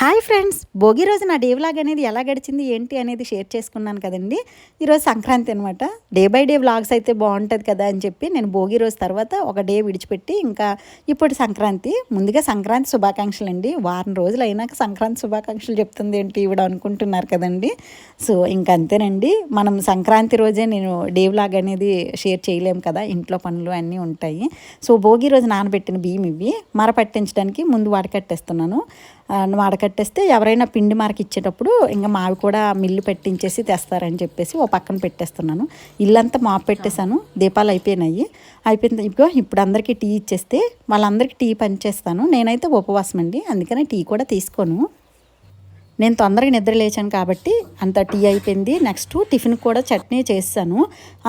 Hi friends, Bhogi రోజు నా day vlog అనేది ఎలా గడిచింది ఏంటి అనేది షేర్ చేసుకున్నాను కదండి. ఈరోజు సంక్రాంతి అనమాట. డే బై డే వ్లాగ్స్ అయితే బాగుంటుంది కదా అని చెప్పి నేను భోగి రోజు తర్వాత ఒక డే విడిచిపెట్టి ఇంకా ఇప్పుడు సంక్రాంతి. ముందుగా సంక్రాంతి శుభాకాంక్షలు అండి. వారం రోజులు అయినాక సంక్రాంతి శుభాకాంక్షలు చెప్తుంది ఏంటి ఈవిడ అనుకుంటున్నారు కదండి. సో ఇంకా అంతేనండి, మనం సంక్రాంతి రోజే నేను డే వ్లాగ్ అనేది షేర్ చేయలేము కదా, ఇంట్లో పనులు అన్నీ ఉంటాయి. సో భోగి రోజు నానబెట్టిన బియ్యం ఇవి మరపట్టించడానికి ముందు వాడకట్టేస్తున్నాను. వాడకట్టేస్తే ఎవరైనా పిండి మార్కి ఇచ్చేటప్పుడు ఇంకా మావి కూడా మిల్లు పెట్టించేసి తెస్తారని చెప్పేసి ఓ పక్కన పెట్టేస్తున్నాను. ఇల్లంతా మాపు పెట్టేశాను. దీపాలు అయిపోయినాయి. అయిపోయింది. ఇప్పుడు అందరికీ టీ ఇచ్చేస్తే వాళ్ళందరికీ టీ పనిచేస్తాను. నేనైతే ఉపవాసం అండి, అందుకని టీ కూడా తీసుకోను. నేను తొందరగా నిద్ర లేచాను కాబట్టి అంత టీ అయిపోయింది. నెక్స్ట్ టిఫిన్ కూడా చట్నీ చేస్తాను.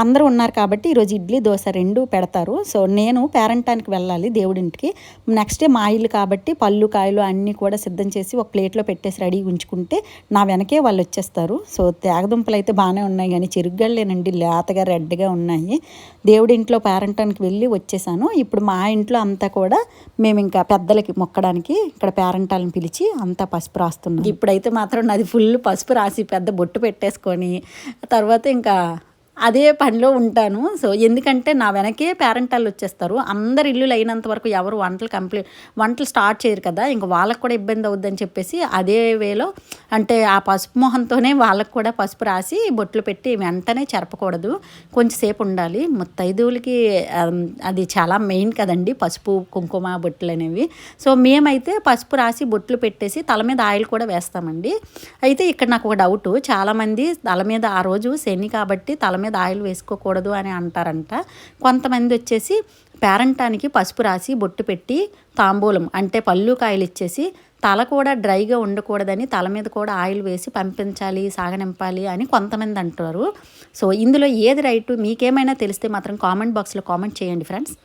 అందరూ ఉన్నారు కాబట్టి ఈరోజు ఇడ్లీ దోశ రెండు పెడతారు. సో నేను పేరంటానికి వెళ్ళాలి దేవుడింటికి. నెక్స్ట్ డే మా ఇల్లు కాబట్టి పళ్ళు కాయలు అన్నీ కూడా సిద్ధం చేసి ఒక ప్లేట్లో పెట్టేసి రెడీ ఉంచుకుంటే నా వెనకే వాళ్ళు వచ్చేస్తారు. సో తేగదుంపలు అయితే బాగానే ఉన్నాయి, కానీ చెరుగ్గలేనండి లేతగా రెడ్గా ఉన్నాయి. దేవుడింట్లో పేరంటానికి వెళ్ళి వచ్చేసాను. ఇప్పుడు మా ఇంట్లో అంతా కూడా మేము ఇంకా పెద్దలకి మొక్కడానికి ఇక్కడ పేరంటాలను పిలిచి అంతా పసుపు రాస్తున్నాం. ఇప్పుడైతే మాత్రం నాది ఫుల్ పసుపు రాసి పెద్ద బొట్టు పెట్టేసుకొని తర్వాత ఇంకా అదే పనిలో ఉంటాను. సో ఎందుకంటే నా వెనకే పేరెంటాలు వచ్చేస్తారు. అందరు ఇల్లులు అయినంత వరకు ఎవరు వంటలు స్టార్ట్ చేయరు కదా, ఇంకా వాళ్ళకు కూడా ఇబ్బంది అవుద్దని చెప్పేసి అదే వేలో అంటే ఆ పసుపు మొహంతోనే వాళ్ళకు కూడా పసుపు రాసి బొట్లు పెట్టి వెంటనే చెరపకూడదు, కొంచెంసేపు ఉండాలి. ముత్తైదువులకి అది చాలా మెయిన్ కదండి, పసుపు కుంకుమ బొట్లు అనేవి. సో మేమైతే పసుపు రాసి బొట్లు పెట్టేసి తల మీద ఆయిల్ కూడా వేస్తామండి. అయితే ఇక్కడ నాకు ఒక డౌట్, చాలామంది తల మీద ఆ రోజు శని కాబట్టి తల మీద ఆయిల్ వేసుకోకూడదు అని అంటారంట. కొంతమంది వచ్చేసి పేరంటానికి పసుపు రాసి బొట్టు పెట్టి తాంబూలం అంటే పళ్ళు కాయలు ఇచ్చేసి తల కూడా డ్రైగా ఉండకూడదని తల మీద కూడా ఆయిల్ వేసి పంపించాలి, సాగనింపాలి అని కొంతమంది అంటారు. సో ఇందులో ఏది రైటు మీకేమైనా తెలిస్తే మాత్రం కామెంట్ బాక్స్లో కామెంట్ చేయండి ఫ్రెండ్స్.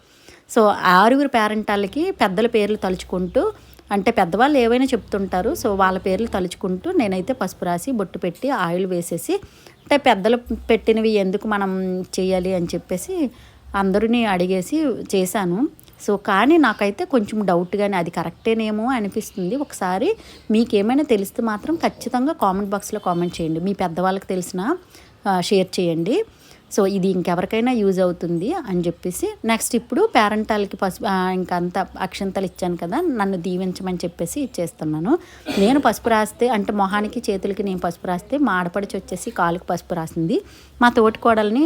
సో ఆరుగురు పేరెంటాలకి పెద్దల పేర్లు తలుచుకుంటూ అంటే పెద్దవాళ్ళు ఏవైనా చెప్తుంటారు, సో వాళ్ళ పేర్లు తలుచుకుంటూ నేనైతే పసుపు రాసి బొట్టు పెట్టి ఆయిల్ వేసేసి అంటే పెద్దలు పెట్టినవి ఎందుకు మనం చేయాలి అని చెప్పేసి అందరినీ అడిగేసి చేశాను. సో కానీ నాకైతే కొంచెం డౌట్గానే అది కరెక్టేనేమో అనిపిస్తుంది. ఒకసారి మీకేమైనా తెలిస్తే మాత్రం ఖచ్చితంగా కామెంట్ బాక్స్లో కామెంట్ చేయండి. మీ పెద్దవాళ్ళకి తెలిసినా షేర్ చేయండి. సో ఇది ఇంకెవరికైనా యూజ్ అవుతుంది అని చెప్పేసి నెక్స్ట్ ఇప్పుడు పేరెంటాలకి పసుపు ఇంకంతా అక్షంతలు ఇచ్చాను కదా, నన్ను దీవించమని చెప్పేసి ఇచ్చేస్తున్నాను. నేను పసుపు రాస్తే అంటే మొహానికి చేతులకి నేను పసుపు రాస్తే మా ఆడపడిచి వచ్చేసి కాలుకి పసుపు రాసింది. మా తోటికోడల్ని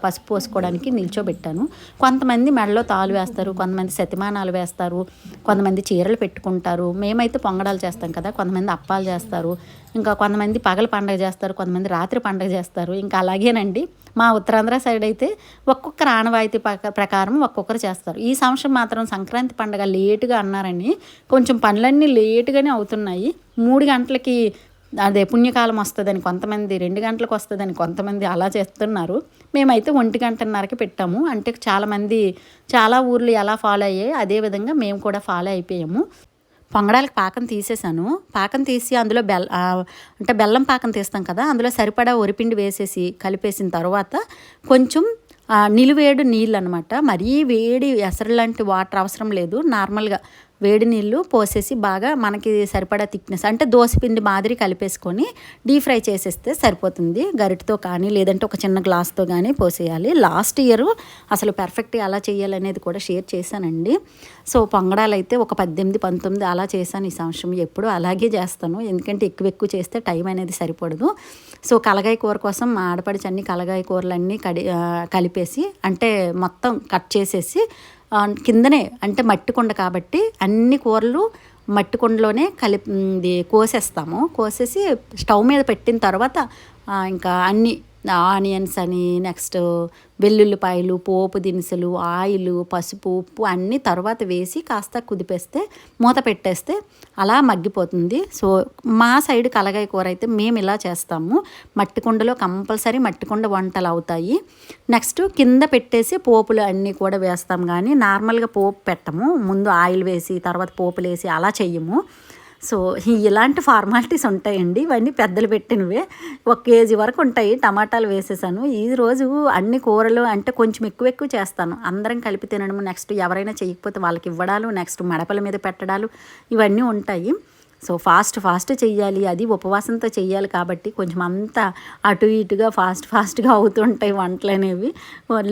పసుపు పోసుకోవడానికి నిల్చోబెట్టాను. కొంతమంది మెడలో తాళ్ళు వేస్తారు, కొంతమంది శతమానాలు వేస్తారు, కొంతమంది చీరలు పెట్టుకుంటారు. మేమైతే పొంగడాలు చేస్తాం కదా, కొంతమంది అప్పాలు చేస్తారు, ఇంకా కొంతమంది పగల పండగ చేస్తారు, కొంతమంది రాత్రి పండగ చేస్తారు. ఇంకా అలాగేనండి మా ఉత్తరాంధ్ర సైడ్ అయితే ఒక్కొక్కరు ఆనవాయితీ ప్రకారం ఒక్కొక్కరు చేస్తారు. ఈ సంవత్సరం మాత్రం సంక్రాంతి పండగ లేటుగా అన్నారని కొంచెం పనులన్నీ లేటుగానే అవుతున్నాయి. 3 గంటలకి అదే పుణ్యకాలం వస్తుందని కొంతమంది, 2 గంటలకు వస్తుందని కొంతమంది అలా చేస్తున్నారు. మేమైతే 1:30కి పెట్టాము. అంటే చాలామంది చాలా ఊర్లు ఎలా ఫాలో అయ్యాయి అదేవిధంగా మేము కూడా ఫాలో అయిపోయాము. పొంగడాలకు పాకం తీసేసాను. పాకం తీసి అందులో అంటే బెల్లం పాకం తీస్తాం కదా, అందులో సరిపడా వరిపిండి వేసేసి కలిపేసిన తర్వాత కొంచెం నిలువేడు నీళ్ళు అనమాట, మరీ వేడి ఎసరు లాంటి వాటర్ అవసరం లేదు. నార్మల్గా వేడి నీళ్ళు పోసేసి బాగా మనకి సరిపడా థిక్నెస్ అంటే దోసపిండి మాదిరి కలిపేసుకొని డీప్ ఫ్రై చేసేస్తే సరిపోతుంది. గరిటతో కానీ లేదంటే ఒక చిన్న గ్లాస్తో కానీ పోసేయాలి. లాస్ట్ ఇయర్ అసలు పర్ఫెక్ట్గా ఎలా చేయాలనేది కూడా షేర్ చేశానండి. సో పొంగడాలు అయితే ఒక 18, 19 అలా చేశాను ఈ సంవత్సరం. ఎప్పుడు అలాగే చేస్తాను, ఎందుకంటే ఎక్కువ చేస్తే టైం అనేది సరిపడదు. సో కలగాయ కూర కోసం మా ఆడపడిచి అన్ని కలగాయ కూరలన్నీ కలిపేసి అంటే మొత్తం కట్ చేసేసి కిందనే అంటే మట్టి కుండ కాబట్టి అన్ని కూరలు మట్టి కుండలోనే కోసేస్తాము. కోసేసి స్టవ్ మీద పెట్టిన తర్వాత ఇంకా అన్ని ఆనియన్స్ అని నెక్స్ట్ వెల్లుల్లిపాయలు, పోపు దినుసులు, ఆయిల్, పసుపు, ఉప్పు అన్నీ తర్వాత వేసి కాస్త కుదిపేస్తే మూత పెట్టేస్తే అలా మగ్గిపోతుంది. సో మా సైడ్ కలగాయ కూర అయితే మేము ఇలా చేస్తాము. మట్టి కుండలో కంపల్సరీ మట్టి కుండ వంటలు అవుతాయి. నెక్స్ట్ కింద పెట్టేసి పోపులు అన్నీ కూడా వేస్తాం, కానీ నార్మల్గా పోపు పెట్టము. ముందు ఆయిల్ వేసి తర్వాత పోపులు వేసి అలా చెయ్యము. సో ఇలాంటి ఫార్మాలిటీస్ ఉంటాయండి. ఇవన్నీ పెద్దలు పెట్టినవే. 1 కేజీ వరకు ఉంటాయి. టమాటాలు వేసేసాను. ఈరోజు అన్ని కూరలు అంటే కొంచెం ఎక్కువ చేస్తాను. అందరం కలిపి తినడం, నెక్స్ట్ ఎవరైనా చేయకపోతే వాళ్ళకి ఇవ్వడాలు, నెక్స్ట్ మడపల మీద పెట్టడాలు ఇవన్నీ ఉంటాయి. సో ఫాస్ట్ చెయ్యాలి, అది ఉపవాసంతో చెయ్యాలి కాబట్టి కొంచెం అంతా అటు ఇటుగా ఫాస్ట్గా అవుతుంటాయి వంటలు అనేవి.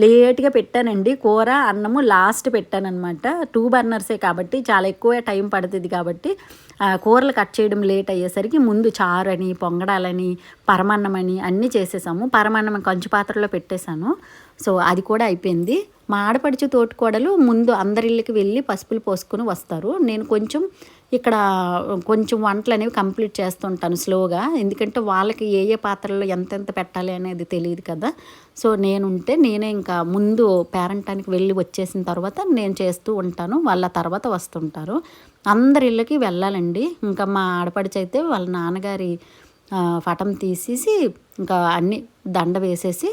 లేట్గా పెట్టానండి కూర అన్నము, లాస్ట్ పెట్టానమాట. 2 బర్నర్సే కాబట్టి చాలా ఎక్కువ టైం పడుతుంది కాబట్టి కూరలు కట్ చేయడం లేట్ అయ్యేసరికి ముందు చారని, పొంగడాలని, పరమాన్నమని అన్నీ చేసేసాము. పరమాన్నం కంచు పాత్రలో పెట్టేశాను. సో అది కూడా అయిపోయింది. మా ఆడపడుచు తోటికోడలు ముందు అందరిళ్ళకి వెళ్ళి పసుపులు పోసుకొని వస్తారు. నేను ఇక్కడ కొంచెం వంటలు అనేవి కంప్లీట్ చేస్తుంటాను స్లోగా. ఎందుకంటే వాళ్ళకి ఏ పాత్రల్లో ఎంతెంత పెట్టాలి అనేది తెలియదు కదా. సో నేనే ఇంకా ముందు పేరంటానికి వెళ్ళి వచ్చేసిన తర్వాత నేను చేస్తూ ఉంటాను. వాళ్ళ తర్వాత వస్తుంటారు. అందరి ఇళ్ళకి వెళ్ళాలండి. ఇంకా మా ఆడపడుచు అయితే వాళ్ళ నాన్నగారి పటం తీసేసి ఇంకా అన్ని దండ వేసేసి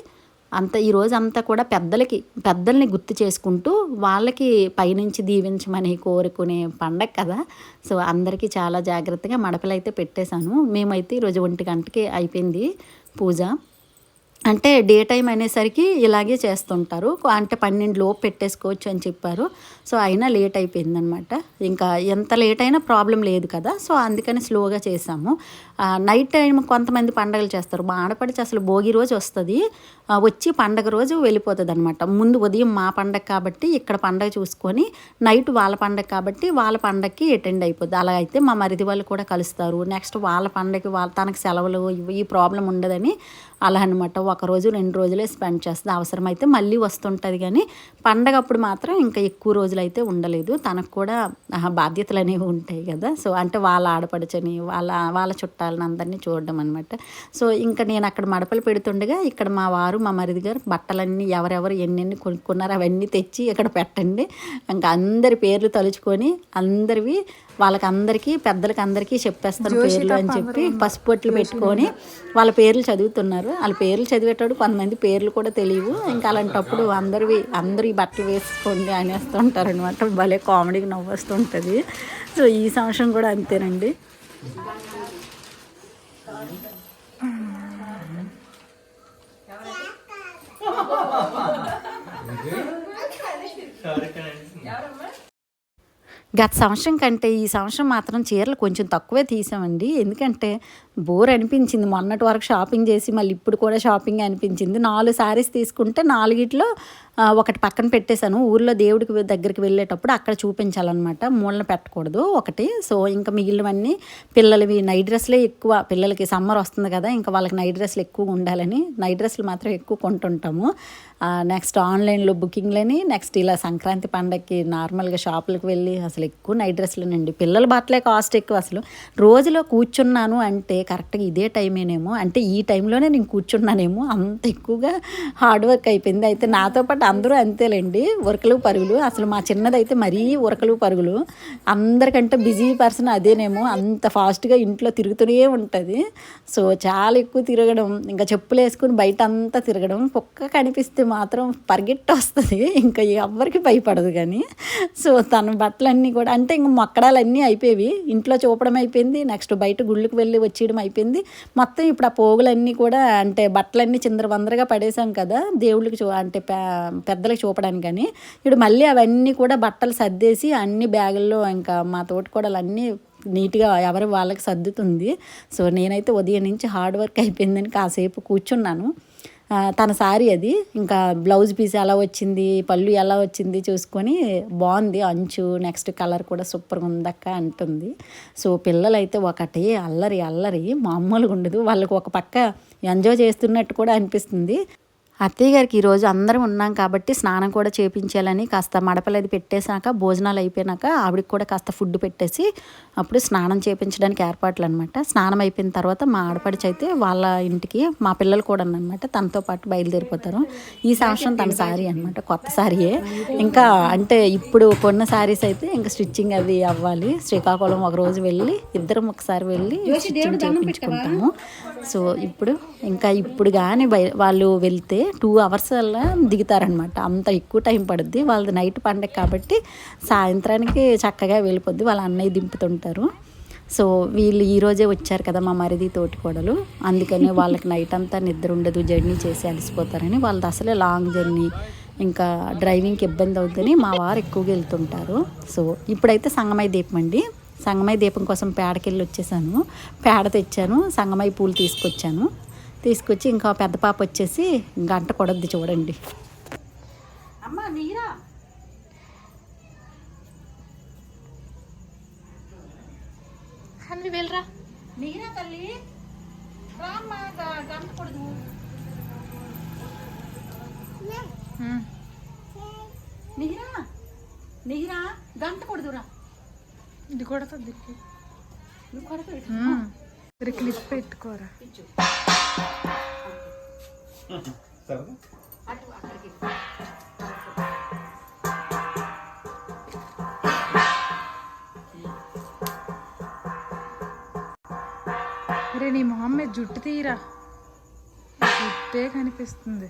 ఈరోజు అంతా కూడా పెద్దల్ని గుర్తు చేసుకుంటూ వాళ్ళకి పైనుంచి దీవించమని కోరుకునే పండగ కదా. సో అందరికీ చాలా జాగ్రత్తగా మడపలైతే పెట్టేశాను. మేమైతే ఈరోజు 1 గంటకి అయిపోయింది పూజ. అంటే డే టైం అనేసరికి ఇలాగే చేస్తుంటారు. అంటే 12 లోపు పెట్టేసుకోవచ్చు అని చెప్పారు. సో అయినా లేట్ అయిపోయిందనమాట. ఇంకా ఎంత లేట్ అయినా ప్రాబ్లం లేదు కదా. సో అందుకని స్లోగా చేసాము. నైట్ టైం కొంతమంది పండగలు చేస్తారు. మా ఆడపడిచి అసలు భోగి రోజు వస్తుంది, వచ్చి పండగ రోజు వెళ్ళిపోతుంది అనమాట. ముందు ఉదయం మా పండగ కాబట్టి ఇక్కడ పండగ చూసుకొని నైట్ వాళ్ళ పండగ కాబట్టి వాళ్ళ పండగకి అటెండ్ అయిపోద్ది. అలా అయితే మా మరిది వాళ్ళు కూడా కలుస్తారు. నెక్స్ట్ వాళ్ళ పండగకి తనకు సెలవులు ఈ ప్రాబ్లం ఉండదని అలా అనమాట. 1 రోజు 2 రోజులే స్పెండ్ చేస్తుంది. అవసరమైతే మళ్ళీ వస్తుంటుంది. కానీ పండగ అప్పుడు మాత్రం ఇంకా ఎక్కువ రోజులు అయితే ఉండలేదు. తనకు కూడా బాధ్యతలు అనేవి ఉంటాయి కదా. సో అంటే వాళ్ళ ఆడపడుచని వాళ్ళ చుట్టాలని అందరినీ చూడడం అనమాట. సో ఇంకా నేను అక్కడ మడపలు పెడుతుండగా ఇక్కడ మా వారు మా మరిది గారు బట్టలన్నీ ఎవరెవరు ఎన్నెన్ని కొనుక్కున్నారో అవన్నీ తెచ్చి ఇక్కడ పెట్టండి. ఇంకా అందరి పేర్లు తలుచుకొని అందరివి వాళ్ళకందరికీ పెద్దలకి అందరికీ చెప్పేస్తాను పేర్లు అని చెప్పి పసుపు బొట్లు పెట్టుకొని వాళ్ళ పేర్లు చదువుతున్నారు. వాళ్ళ పేర్లు చదివేటప్పుడు కొంతమంది పేర్లు కూడా తెలియవు. ఇంకా అలాంటప్పుడు అందరూ ఈ బట్టలు వేసుకోండి అనేస్తూ ఉంటారు అనమాట. భలే కామెడీకి నవ్వొస్తుంటుంది. సో ఈ సంవత్సరం కూడా అంతేనండి. గత సంవత్సరం కంటే ఈ సంవత్సరం మాత్రం చీరలు కొంచెం తక్కువే తీసామండి. ఎందుకంటే బోర్ అనిపించింది. మొన్నటి వరకు షాపింగ్ చేసి మళ్ళీ ఇప్పుడు కూడా షాపింగ్ అనిపించింది. 4 శారీస్ తీసుకుంటే 4గిట్లో ఒకటి పక్కన పెట్టేశాను. ఊర్లో దేవుడికి దగ్గరికి వెళ్ళేటప్పుడు అక్కడ చూపించాలన్నమాట, మూలన పెట్టకూడదు ఒకటి. సో ఇంకా మిగిలినవన్నీ పిల్లలవి నైట్ డ్రెస్లే ఎక్కువ. పిల్లలకి సమ్మర్ వస్తుంది కదా, ఇంకా వాళ్ళకి నైట్ డ్రెస్లు ఎక్కువ ఉండాలని నైట్ డ్రెస్లు మాత్రం ఎక్కువ కొంటుంటాము. నెక్స్ట్ ఆన్లైన్లో బుకింగ్లని, నెక్స్ట్ ఇలా సంక్రాంతి పండగకి నార్మల్గా షాపులకు వెళ్ళి అసలు ఎక్కువ నైట్ డ్రెస్లునండి. పిల్లల బట్టలే కాస్ట్ ఎక్కువ. అసలు రోజులో కూర్చున్నాను అంటే కరెక్ట్గా ఇదే టైమేనేమో, అంటే ఈ టైంలోనే నేను కూర్చున్నానేమో, అంత ఎక్కువగా హార్డ్ వర్క్ అయిపోయింది. అయితే నాతో పాటు అందరూ అంతేలేండి, ఉరకలు పరుగులు. అసలు మా చిన్నదైతే మరీ ఉరకలు పరుగులు. అందరికంటే బిజీ పర్సన్ అదేనేమో, అంత ఫాస్ట్గా ఇంట్లో తిరుగుతూనే ఉంటుంది. సో చాలా ఎక్కువ తిరగడం, ఇంకా చెప్పులు వేసుకుని బయట అంతా తిరగడం. కుక్క కనిపిస్తే మాత్రం పరిగెట్టి వస్తుంది, ఇంకా ఎవ్వరికి భయపడదు. కానీ సో తన బట్టలన్నీ కూడా అంటే ఇంక మొక్కడాలన్నీ అయిపోయేవి, ఇంట్లో చూపడం అయిపోయింది. నెక్స్ట్ బయట గుళ్ళకి వెళ్ళి వచ్చేయడం అయిపోయింది. మొత్తం ఇప్పుడు ఆ పోగులన్నీ కూడా అంటే బట్టలన్నీ చిందరవందరగా పడేసాం కదా దేవుళ్ళకి అంటే పెద్దలకు చూపడానికి. కానీ ఇప్పుడు మళ్ళీ అవన్నీ కూడా బట్టలు సర్దేసి అన్ని బ్యాగుల్లో ఇంకా మా తోటికోడలు అన్నీ నీట్గా ఎవరు వాళ్ళకి సర్దుతుంది. సో నేనైతే ఉదయం నుంచి హార్డ్ వర్క్ అయిపోయిందని కాసేపు కూర్చున్నాను. తన సారీ అది, ఇంకా బ్లౌజ్ పీస్ ఎలా వచ్చింది, పళ్ళు ఎలా వచ్చింది చూసుకొని బాగుంది, అంచు నెక్స్ట్ కలర్ కూడా సూపర్గా ఉందక్క అంటుంది. సో పిల్లలైతే ఒకటి అల్లరి మామూలుగా ఉండదు. వాళ్ళకి ఒక పక్క ఎంజాయ్ చేస్తున్నట్టు కూడా అనిపిస్తుంది. అత్తయ్య గారికి ఈరోజు అందరం ఉన్నాం కాబట్టి స్నానం కూడా చేయించాలని కాస్త మడపలది పెట్టేశాక భోజనాలు అయిపోయినాక ఆవిడకి కూడా కాస్త ఫుడ్ పెట్టేసి అప్పుడు స్నానం చేయించడానికి ఏర్పాట్లు అనమాట. స్నానం అయిపోయిన తర్వాత మా ఆడపడిచి అయితే వాళ్ళ ఇంటికి, మా పిల్లలు కూడా అనమాట తనతో పాటు బయలుదేరిపోతారు. ఈ సంవత్సరం తన శారీ అనమాట, కొత్త శారీయే. ఇంకా అంటే ఇప్పుడు కొన్న శారీస్ అయితే ఇంకా స్టిచ్చింగ్ అది అవ్వాలి. శ్రీకాకుళం ఒక రోజు వెళ్ళి ఇద్దరం ఒకసారి వెళ్ళి స్టిచ్చింగ్ చేయించుకుంటాము. సో ఇప్పుడు కానీ వాళ్ళు వెళ్తే 2 hours అలా దిగుతారనమాట. అంత ఎక్కువ టైం పడుద్ది. వాళ్ళది నైట్ పండగ కాబట్టి సాయంత్రానికి చక్కగా వెళ్ళిపోద్ది. వాళ్ళ అన్నయ్య దింపుతుంటారు. సో వీళ్ళు ఈరోజే వచ్చారు కదా మా మరిది తోటికోడలు, అందుకనే వాళ్ళకి నైట్ అంతా నిద్ర ఉండదు, జర్నీ చేసి అలసిపోతారని. వాళ్ళది అసలే లాంగ్ జర్నీ, ఇంకా డ్రైవింగ్కి ఇబ్బంది అవుతుందని మా వారు ఎక్కువగా వెళ్తుంటారు. సో ఇప్పుడైతే సంగమయ్య దీపం అండి. సంగమయ్య దీపం కోసం పేడకెళ్ళి వచ్చేసాను. పేడ తెచ్చాను, సంగమయ్య పూలు తీసుకొచ్చి ఇంకా పెద్ద పాప వచ్చేసి గంట కొడద్ది చూడండి. అమ్మ నీరా వెళ్ళరా, నీరా తల్లి రామ్మా, గంట కొడదు. నీరా గంట కొడదురా. ఇది కొడుతుంది దిక్కు, నువ్వు కొడతావు క్లిప్ పెట్టుకోరా. అటు అక్కడికి రే నీ మొహం మీద జుట్టు తీయరా, జుట్టే కనిపిస్తుంది.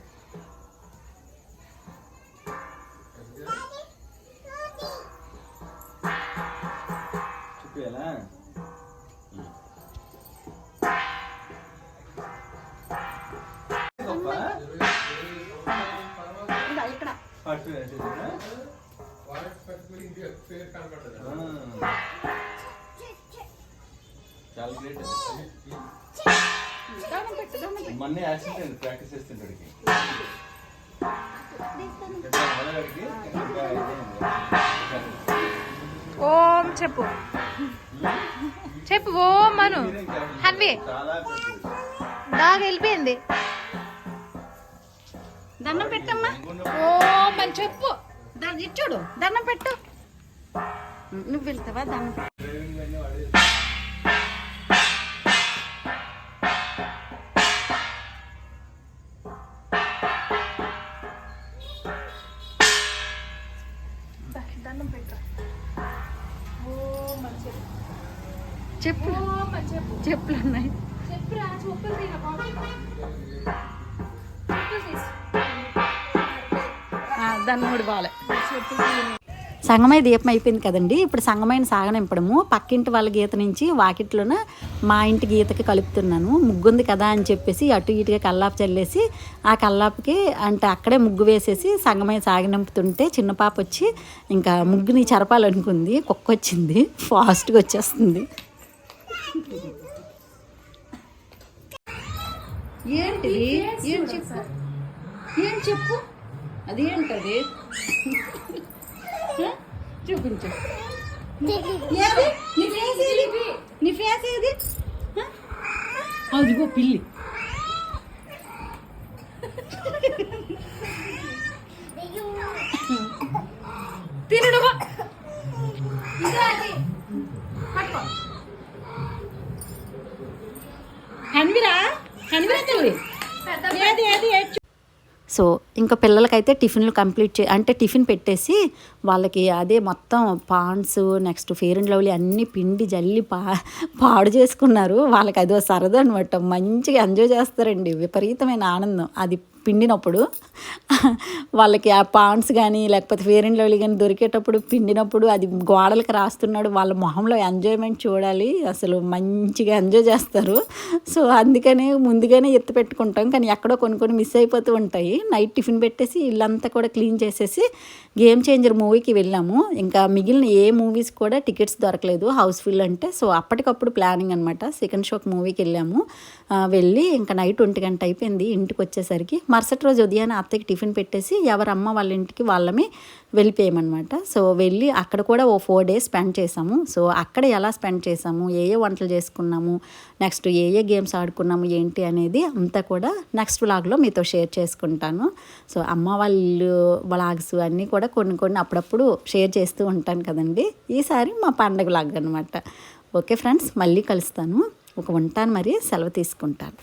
చాలా గ్రేట్. మొన్న యాక్సిడెంట్ ప్రాక్టీస్ చేస్తుంటాడు. ఓం చెప్పు చెప్పు ఓం అను. హన్వి డాగ్ వెళ్ళిపోయింది. దండం పెట్టమ్మా. ఓం అని చెప్పు. ఇచ్చాడు దండం పెట్టు. నువ్వు వెళ్తావా దండం పెట్టు. దండం పెట్టు. చెప్పు చెప్పులు ఉన్నాయి. చెప్పురా, చెప్పులు తీరా బాబు. దాన్ని మూడు బాలే. సంగమయ్య దీపం అయిపోయింది కదండి. ఇప్పుడు సంగమయ్యని సాగనింపడము. పక్కింటి వాళ్ళ గీత నుంచి వాకిట్లోన మా ఇంటి గీతకి కలుపుతున్నాను. ముగ్గుంది కదా అని చెప్పేసి అటు ఇటుగా కల్లాపు చల్లేసి ఆ కల్లాపుకి అంటే అక్కడే ముగ్గు వేసేసి సంగమయ్య సాగనింపుతుంటే చిన్న పాప వచ్చి ఇంకా ముగ్గుని చెరపాలనుకుంది. కుక్క వచ్చింది, ఫాస్ట్గా వచ్చేస్తుంది. ఏంటిది? ఏం చెప్పు అది ఏంటది? చూపించు. నీ ఫేస్ ఏది? అదిగో పిల్లి. తినడమా హన్విరా తల్లి ఏది ఏది ఏది. సో ఇంకా పిల్లలకైతే టిఫిన్లు కంప్లీట్ అంటే టిఫిన్ పెట్టేసి వాళ్ళకి అదే మొత్తం Pond's next Fair and Lovely అన్నీ పిండి జల్లి పాడు చేసుకున్నారు. వాళ్ళకి అదో సరదా అనమాట. మంచిగా ఎంజాయ్ చేస్తారండి, విపరీతమైన ఆనందం అది పిండినప్పుడు. వాళ్ళకి ఆ పాండ్స్ కానీ లేకపోతే ఫెయిర్ అండ్ లవ్లీ కానీ దొరికేటప్పుడు పిండినప్పుడు అది గోడలకు రాస్తున్నాడు. వాళ్ళ మొహంలో ఎంజాయ్మెంట్ చూడాలి, అసలు మంచిగా ఎంజాయ్ చేస్తారు. సో అందుకని ముందుగానే ఎత్తి పెట్టుకుంటాం, కానీ ఎక్కడో కొన్ని మిస్ అయిపోతూ ఉంటాయి. నైట్ టిఫిన్ పెట్టేసి ఇల్లంతా కూడా క్లీన్ చేసేసి గేమ్ చేంజర్ మూవీకి వెళ్ళాము. ఇంకా మిగిలిన ఏ మూవీస్ కూడా టికెట్స్ దొరకలేదు హౌస్ఫుల్ అంటే. సో అప్పటికప్పుడు ప్లానింగ్ అనమాట. సెకండ్ షోకి మూవీకి వెళ్ళాము. వెళ్ళి ఇంకా నైట్ 1 గంట అయిపోయింది ఇంటికి వచ్చేసరికి. మరుసటి రోజు ఉదయాన్నే అత్తకి టిఫిన్ పెట్టేసి ఎవరమ్మ వాళ్ళ ఇంటికి వాళ్ళమే వెళ్ళిపోయామన్నమాట. సో వెళ్ళి అక్కడ కూడా ఓ 4 days స్పెండ్ చేసాము. సో అక్కడ ఎలా స్పెండ్ చేసాము, ఏ వంటలు చేసుకున్నాము, నెక్స్ట్ ఏ గేమ్స్ ఆడుకున్నాము ఏంటి అనేది అంతా కూడా నెక్స్ట్ వ్లాగ్లో మీతో షేర్ చేసుకుంటాను. సో అమ్మ వాళ్ళు వ్లాగ్స్ అన్నీ కూడా కొన్ని అప్పుడప్పుడు షేర్ చేస్తూ ఉంటాను కదండి. ఈసారి మా పండగ వ్లాగ్ అనమాట. ఓకే ఫ్రెండ్స్, మళ్ళీ కలుస్తాను. ఉంటాను మరి, సెలవు తీసుకుంటాను.